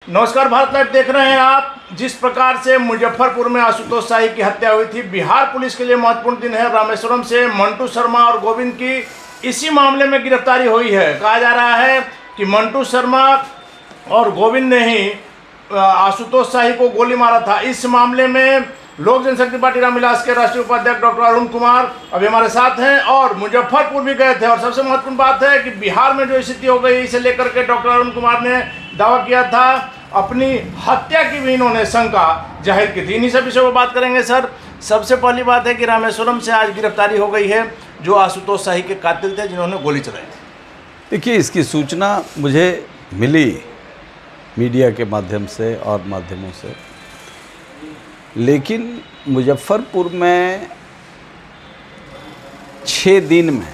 नमस्कार, भारत लाइव देख रहे हैं आप। जिस प्रकार से मुजफ्फरपुर में आशुतोष शाही की हत्या हुई थी, बिहार पुलिस के लिए महत्वपूर्ण दिन है। रामेश्वरम से मंटू शर्मा और गोविंद की इसी मामले में गिरफ्तारी हुई है। कहा जा रहा है कि मंटू शर्मा और गोविंद ने ही आशुतोष शाही को गोली मारा था। इस मामले में लोक जनशक्ति पार्टी रामविलास के राष्ट्रीय उपाध्यक्ष डॉक्टर अरुण कुमार अभी हमारे साथ हैं और मुजफ्फरपुर भी गए थे। और सबसे महत्वपूर्ण बात है कि बिहार में जो स्थिति हो गई, इसे लेकर के डॉक्टर अरुण कुमार ने दावा किया था, अपनी हत्या की भी इन्होंने शंका जाहिर की थी। इन्हीं सब विषयों पर बात करेंगे सर। सबसे पहली बात है कि रामेश्वरम से आज गिरफ्तारी हो गई है जो आशुतोष शाही के कातिल थे, जिन्होंने गोली चलाई। देखिए, इसकी सूचना मुझे मिली मीडिया के माध्यम से और माध्यमों से, लेकिन मुजफ्फरपुर में 6 दिन में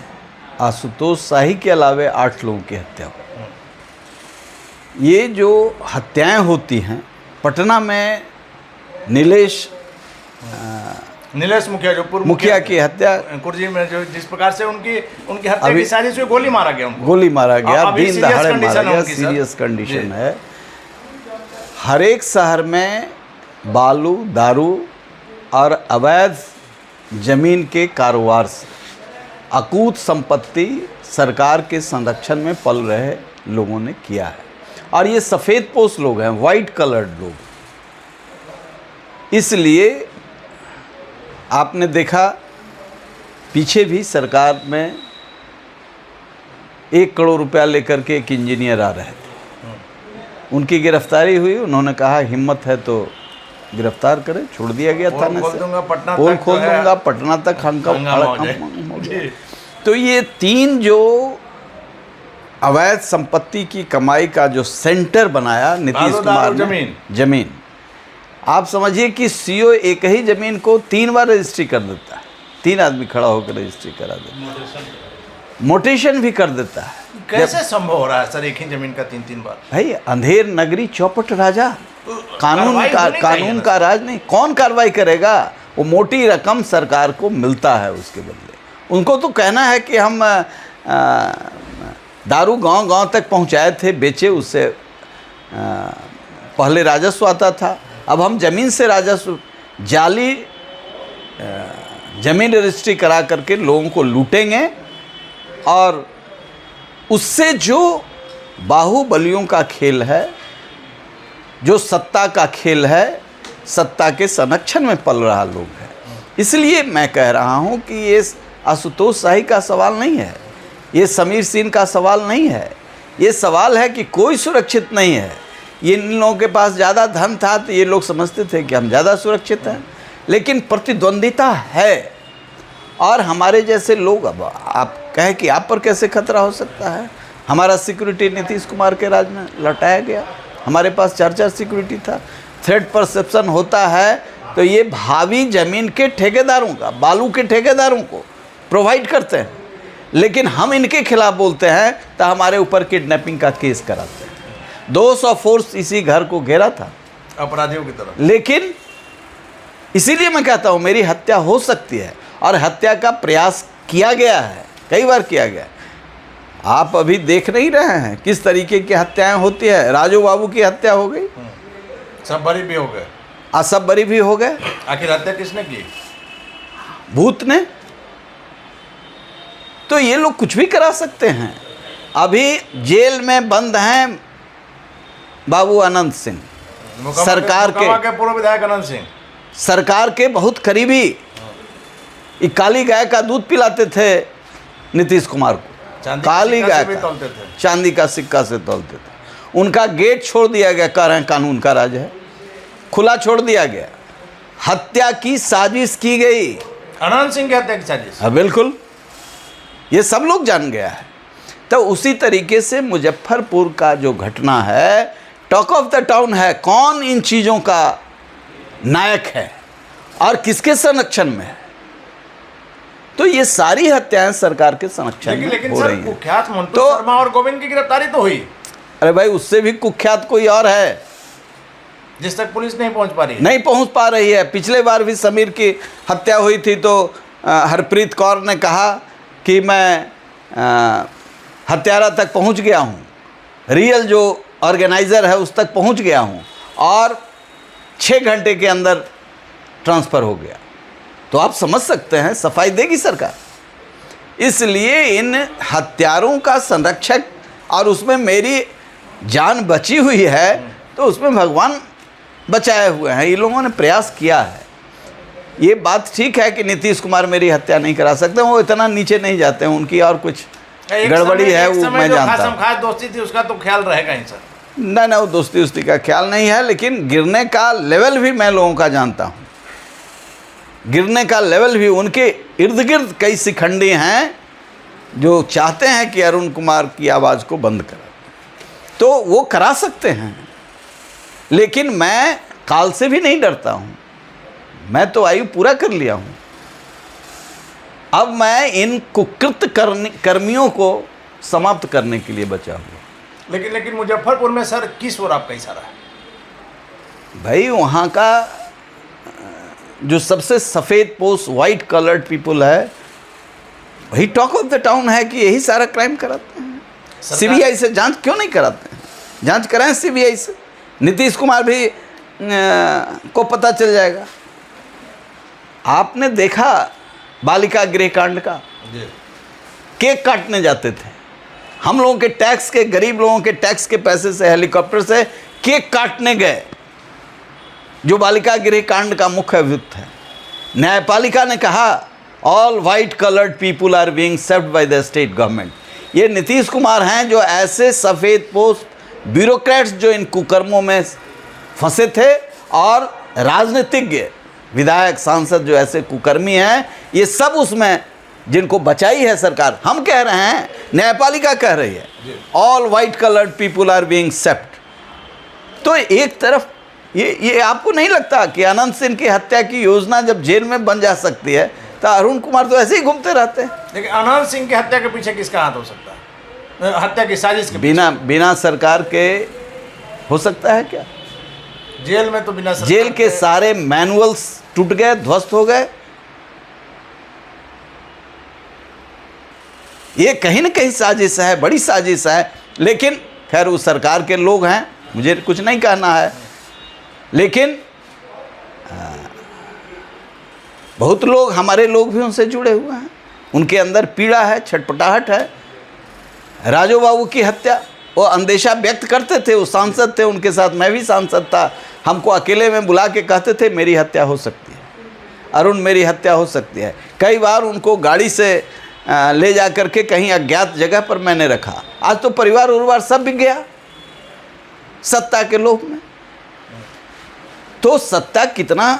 आशुतोष शाही के अलावे 8 लोगों की हत्या हुई। ये जो हत्याएं होती हैं, पटना में नीलेश मुखिया, जो पूर्व मुखिया की हत्या कुर्जी में जो जिस प्रकार से उनकी हत्या की साजिश हुई, गोली मारा गया उनको। गोली मारा गया, दिन दहाड़े मारा गया, सीरियस कंडीशन है। हर एक शहर में बालू, दारू और अवैध जमीन के कारोबार से अकूत संपत्ति सरकार के संरक्षण में पल रहे लोगों ने किया है। और ये सफ़ेद पोश लोग हैं, वाइट कलर्ड लोग। इसलिए आपने देखा पीछे भी सरकार में 1 करोड़ रुपया लेकर के एक इंजीनियर आ रहे थे, उनकी गिरफ्तारी हुई। उन्होंने कहा हिम्मत है तो गिरफ्तार करें, छोड़ दिया गया थाने से। पोल खोल दूंगा, पटना तक तो ये 3 जो अवैध संपत्ति की कमाई का जो सेंटर बनाया नीतीश कुमार ने, जमीन आप समझिए कि सीओ एक ही जमीन को 3 बार रजिस्ट्री कर देता है। 3 आदमी खड़ा होकर रजिस्ट्री करा देता है, मोटेशन भी कर देता है। कैसे संभव हो रहा है सर, एक ही जमीन का 3 बार? भाई, अंधेर नगरी चौपट राजा, कानून का राज नहीं। कौन कार्रवाई करेगा? वो मोटी रकम सरकार को मिलता है, उसके बदले उनको तो कहना है कि हम दारू गांव तक पहुंचाए थे, बेचे, उससे पहले राजस्व आता था। अब हम ज़मीन से राजस्व, जाली ज़मीन रजिस्ट्री करा करके लोगों को लूटेंगे और उससे जो बाहुबलियों का खेल है, जो सत्ता का खेल है, सत्ता के संरक्षण में पल रहा लोग है। इसलिए मैं कह रहा हूं कि ये आशुतोष शाही का सवाल नहीं है, ये समीर सिंह का सवाल नहीं है। ये सवाल है कि कोई सुरक्षित नहीं है। ये इन लोगों के पास ज़्यादा धन था तो ये लोग समझते थे कि हम ज़्यादा सुरक्षित हैं, लेकिन प्रतिद्वंदिता है और हमारे जैसे लोग, अब आप कहें कि आप पर कैसे खतरा हो सकता है? हमारा सिक्योरिटी नीतीश कुमार के राज में लौटाया गया, हमारे पास 4 सिक्योरिटी था। थ्रेट परसेप्शन होता है तो ये भावी ज़मीन के ठेकेदारों का, बालू के ठेकेदारों को प्रोवाइड करते हैं, लेकिन हम इनके खिलाफ बोलते हैं तो हमारे ऊपर किडनैपिंग का केस कराते हैं। 200 फोर्स इसी घर को घेरा था अपराधियों की तरफ। लेकिन इसीलिए मैं कहता हूँ मेरी हत्या हो सकती है और हत्या का प्रयास किया गया है, कई बार किया गया है। आप अभी देख नहीं रहे हैं किस तरीके की हत्याएं होती है। राजू बाबू की हत्या हो गई, सब बरी भी हो गए, सब बरी भी हो गए। आखिर हत्या किसने की? भूत ने। तो ये लोग कुछ भी करा सकते हैं। अभी जेल में बंद हैं बाबू अनंत सिंह, सरकार के पूर्व विधायक अनंत सिंह, सरकार के बहुत करीबी। काली गाय का दूध पिलाते थे नीतीश कुमार को, काली गाय का, चांदी का सिक्का से तौलते थे। उनका गेट छोड़ दिया गया, कह रहे हैं कानून का राज है, खुला छोड़ दिया गया। हत्या की साजिश की गई, अनंत सिंह की हत्या की साजिश। हाँ बिल्कुल, ये सब लोग जान गया है। तो उसी तरीके से मुजफ्फरपुर का जो घटना है, टॉक ऑफ द टाउन है। कौन इन चीज़ों का नायक है और किसके संरक्षण में है? तो ये सारी हत्याएं सरकार के संरक्षण में हो रही हैं। कुख्यात मंटू शर्मा और गोविंद की गिरफ्तारी तो हुई। अरे भाई, उससे भी कुख्यात कोई और है जिस तक पुलिस नहीं पहुंच पा रही है। नहीं पहुंच पा रही है। पिछले बार भी समीर की हत्या हुई थी तो हरप्रीत कौर ने कहा कि मैं हत्यारा तक पहुंच गया हूं। रियल जो ऑर्गेनाइज़र है उस तक पहुंच गया हूं और 6 घंटे के अंदर ट्रांसफ़र हो गया। तो आप समझ सकते हैं सफाई देगी सरकार। इसलिए इन हत्यारों का संरक्षक, और उसमें मेरी जान बची हुई है तो उसमें भगवान बचाए हुए हैं। ये लोगों ने प्रयास किया है। ये बात ठीक है कि नीतीश कुमार मेरी हत्या नहीं करा सकते, वो इतना नीचे नहीं जाते हैं, उनकी और कुछ गड़बड़ी है वो मैं जानता हूँ। खास दोस्ती थी उसका तो ख्याल रहेगा ही सर। ना वो दोस्ती उस्ती का ख्याल नहीं है, लेकिन गिरने का लेवल भी मैं लोगों का जानता हूँ। गिरने का लेवल भी, उनके इर्द गिर्द कई शिखंडी हैं जो चाहते हैं कि अरुण कुमार की आवाज़ को बंद करें, तो वो करा सकते हैं। लेकिन मैं काल से भी नहीं डरता हूँ, मैं तो आयु पूरा कर लिया हूँ। अब मैं इन कुकृत कर्मियों को समाप्त करने के लिए बचा हूँ। लेकिन मुजफ्फरपुर में सर किस ओर आपका इशारा है? भाई वहाँ का जो सबसे सफ़ेद पोस्ट वाइट कलर्ड पीपल है, वही टॉक ऑफ द टाउन है कि यही सारा क्राइम कराते हैं। सीबीआई से जांच क्यों नहीं कराते हैं? जांच कराएं सीबीआई से, नीतीश कुमार भी को पता चल जाएगा। आपने देखा बालिका गृह कांड का, केक काटने जाते थे हम लोगों के टैक्स के, गरीब लोगों के टैक्स के पैसे से हेलीकॉप्टर से केक काटने गए, जो बालिका गृह कांड का मुख्य अभियुक्त है। न्यायपालिका ने कहा all white coloured people are being served by the state government. ये नीतीश कुमार हैं जो ऐसे सफ़ेद पोस्ट ब्यूरोक्रेट्स जो इन कुकर्मों में फंसे थे, और राजनीतिज्ञ विधायक सांसद जो ऐसे कुकर्मी हैं, ये सब उसमें जिनको बचाई है सरकार। हम कह रहे हैं, न्यायपालिका कह रही है all white coloured people are being swept. तो एक तरफ ये आपको नहीं लगता कि अनंत सिंह की हत्या की योजना जब जेल में बन जा सकती है, तो अरुण कुमार तो ऐसे ही घूमते रहते हैं। लेकिन अनंत सिंह की हत्या के पीछे किसका हाथ हो सकता है? हत्या की साजिश के बिना सरकार के हो सकता है क्या? जेल में तो बिना सरकार जेल के सारे मैनुअल्स टूट गए, ध्वस्त हो गए। ये कहीं ना कहीं साजिश है, बड़ी साजिश है। लेकिन खैर वो सरकार के लोग हैं, मुझे कुछ नहीं कहना है। लेकिन बहुत लोग, हमारे लोग भी उनसे जुड़े हुए हैं, उनके अंदर पीड़ा है, छटपटाहट है। राजू बाबू की हत्या, वो अंदेशा व्यक्त करते थे, वो सांसद थे, उनके साथ मैं भी सांसद था। हमको अकेले में बुला के कहते थे मेरी हत्या हो सकती है, अरुण मेरी हत्या हो सकती है। कई बार उनको गाड़ी से ले जा करके कहीं अज्ञात जगह पर मैंने रखा। आज तो परिवार उरिवार सब बिक गया सत्ता के लोभ में। तो सत्ता कितना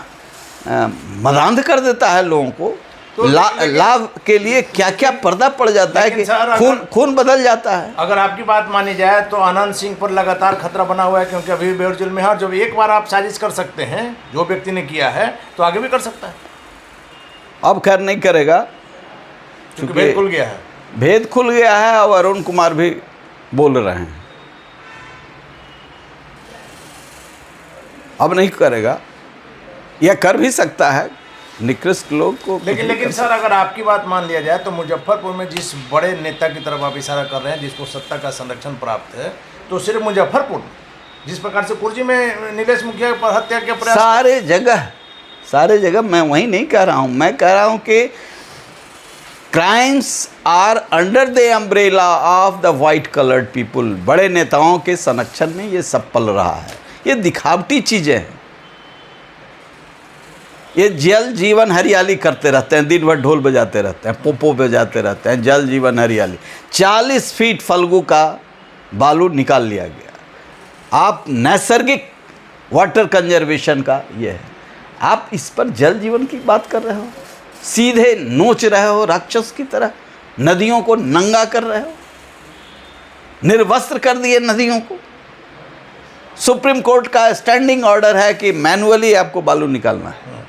मदांध कर देता है लोगों को, तो लाभ के लिए क्या क्या पर्दा पड़ जाता है कि खून बदल जाता है। अगर आपकी बात मानी जाए तो अनंत सिंह पर लगातार खतरा बना हुआ है, क्योंकि अभी भी बेउर जेल में है। और जब एक बार आप साजिश कर सकते हैं, जो व्यक्ति ने किया है, तो आगे भी कर सकता है। अब खैर नहीं करेगा, क्योंकि भेद खुल गया है। भेद खुल गया है और अरुण कुमार भी बोल रहे हैं, अब नहीं करेगा, या कर भी सकता है निकृष्ट लोग को। लेकिन सर, अगर आपकी बात मान लिया जाए तो मुजफ्फरपुर में जिस बड़े नेता की तरफ आप इशारा कर रहे हैं, जिसको सत्ता का संरक्षण प्राप्त है, तो सिर्फ मुजफ्फरपुर में जिस प्रकार से कुर्जी में नीलेश मुखिया पर हत्या के प्रयास, सारे जगह मैं वही नहीं कह रहा हूँ। मैं कह रहा हूँ कि crimes are under the umbrella of the white coloured people. बड़े नेताओं के संरक्षण में ये सब पल रहा है। ये दिखावटी चीज़ें हैं। ये जल जीवन हरियाली करते रहते हैं, दिन भर ढोल बजाते रहते हैं, पोपो बजाते रहते हैं, जल जीवन हरियाली। 40 फीट फल्गु का बालू निकाल लिया गया। आप नैसर्गिक वाटर कंजर्वेशन का ये है, आप इस पर जल जीवन की बात कर रहे हो, सीधे नोच रहे हो राक्षस की तरह, नदियों को नंगा कर रहे हो, निर्वस्त्र कर दिए नदियों को। सुप्रीम कोर्ट का स्टैंडिंग ऑर्डर है कि मैनुअली आपको बालू निकालना है,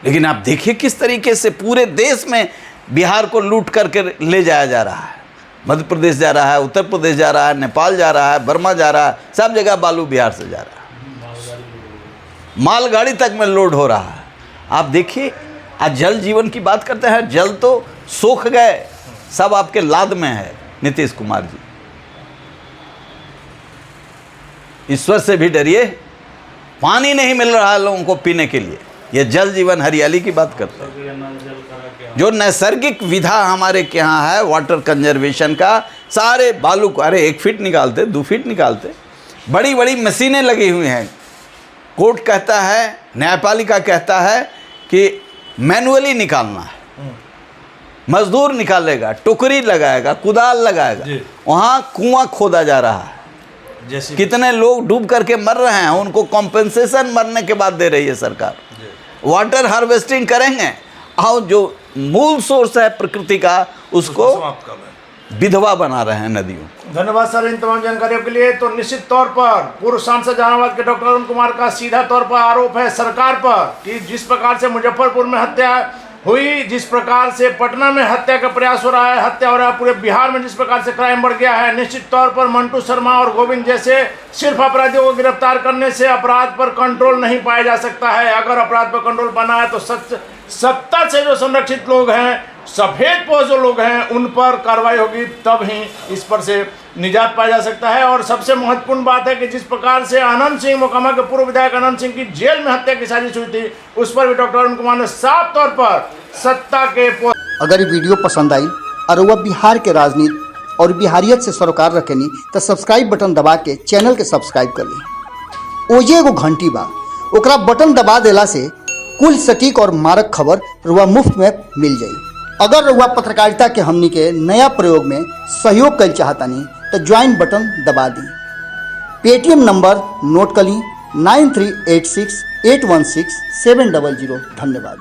लेकिन आप देखिए किस तरीके से पूरे देश में बिहार को लूट करके ले जाया जा रहा है। मध्य प्रदेश जा रहा है, उत्तर प्रदेश जा रहा है, नेपाल जा रहा है, बर्मा जा रहा है, सब जगह बालू बिहार से जा रहा है, मालगाड़ी तक में लोड हो रहा है। आप देखिए, आज जल जीवन की बात करते हैं, जल तो सूख गए, सब आपके लाद में है नीतीश कुमार जी। ईश्वर से भी डरिए। पानी नहीं मिल रहा है लोगों को पीने के लिए, ये जल जीवन हरियाली की बात करते हैं। जो नैसर्गिक विधा हमारे के यहाँ है वाटर कंजर्वेशन का, सारे बालू को, अरे 1 फीट निकालते, 2 फीट निकालते, बड़ी बड़ी मशीनें लगी हुई हैं। कोर्ट कहता है, न्यायपालिका कहता है कि मैनुअली निकालना है, मजदूर निकालेगा, टोकरी लगाएगा, कुदाल लगाएगा, वहाँ कुआं खोदा जा रहा है। जैसे कितने लोग डूब करके मर रहे हैं, उनको कॉम्पेंसेशन मरने के बाद दे रही है सरकार। वाटर हार्वेस्टिंग करेंगे और जो मूल सोर्स है प्रकृति का उसको विधवा बना रहे हैं नदियों। धन्यवाद सर इन तमाम जानकारियों के लिए। तो निश्चित तौर पर पूर्व सांसद जहानाबाद के डॉक्टर अरुण कुमार का सीधा तौर पर आरोप है सरकार पर कि जिस प्रकार से मुजफ्फरपुर में हत्या हुई, जिस प्रकार से पटना में हत्या का प्रयास हो रहा है, हत्या हो रहा है, पूरे बिहार में जिस प्रकार से क्राइम बढ़ गया है, निश्चित तौर पर मंटू शर्मा और गोविंद जैसे सिर्फ अपराधियों को गिरफ्तार करने से अपराध पर कंट्रोल नहीं पाया जा सकता है। अगर अपराध पर कंट्रोल पाना है तो सत्ता से जो संरक्षित लोग हैं, सफेद पोश जो लोग हैं, उन पर कार्रवाई होगी, तब ही इस पर से निजात पाया जा सकता है। और सबसे महत्वपूर्ण बात है कि जिस प्रकार से आनंद सिंह मोकामा के पूर्व विधायक आनंद सिंह की जेल में हत्या की साजिश हुई थी, उस पर भी डॉक्टर अरुण कुमार ने साफ तौर पर सत्ता के अगर ये वीडियो पसंद आई और वह बिहार के राजनीति और बिहारियत से सरोकार रखेनी तो सब्सक्राइब बटन दबा के चैनल के सब्सक्राइब कर ली। ओजे एगो घंटी बा, ओकरा बटन दबा देला से कुल सटीक और मारक खबर रुआ मुफ्त में मिल जाई। अगर रुआ पत्रकारिता के हमनी के नया प्रयोग में सहयोग कर चाहतानी तो ज्वाइन बटन दबा दी। पेटीएम नंबर नोट कर ली 9386816700। धन्यवाद।